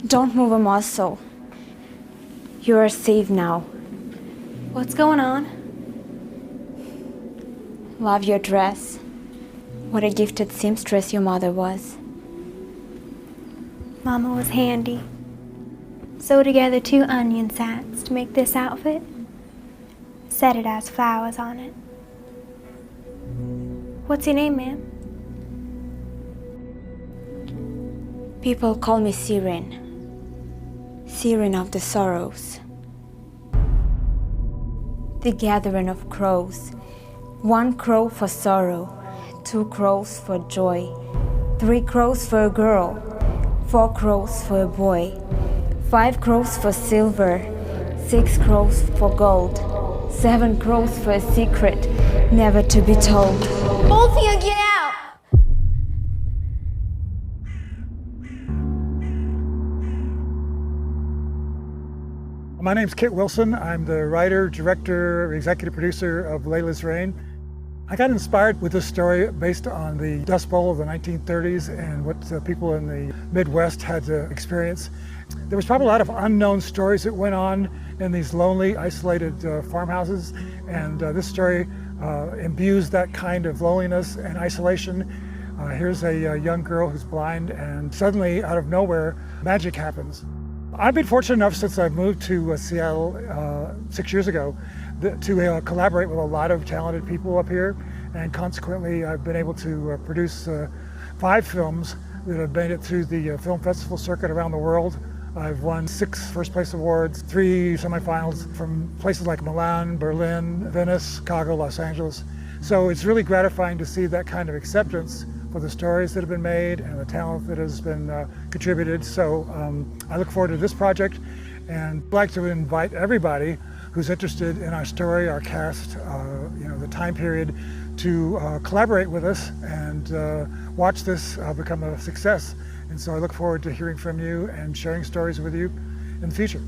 Don't move a muscle. You are safe now. What's going on? Love your dress. What a gifted seamstress your mother was. Mama was handy. Sewed together 2 onion sacks to make this outfit. Said it has flowers on it. What's your name, ma'am? People call me Siren. Siren of the sorrows. The gathering of crows. 1 crow for sorrow, 2 crows for joy, 3 crows for a girl, 4 crows for a boy, 5 crows for silver, 6 crows for gold, 7 crows for a secret never to be told. Both of you get out! My name's Kit Wilson. I'm the writer, director, executive producer of Layla's Rain. I got inspired with this story based on the Dust Bowl of the 1930s and what people in the Midwest had to experience. There was probably a lot of unknown stories that went on in these lonely, isolated farmhouses, and this story imbues that kind of loneliness and isolation. Here's a young girl who's blind, and suddenly, out of nowhere, magic happens. I've been fortunate enough since I moved to Seattle 6 years ago to collaborate with a lot of talented people up here, and consequently I've been able to produce 5 films that have made it through the film festival circuit around the world. I've won 6 first place awards, 3 semifinals from places like Milan, Berlin, Venice, Chicago, Los Angeles. So it's really gratifying to see that kind of acceptance for the stories that have been made and the talent that has been contributed. So I look forward to this project, and I'd like to invite everybody who's interested in our story, our cast, the time period, to collaborate with us and watch this become a success. And so I look forward to hearing from you and sharing stories with you in the future.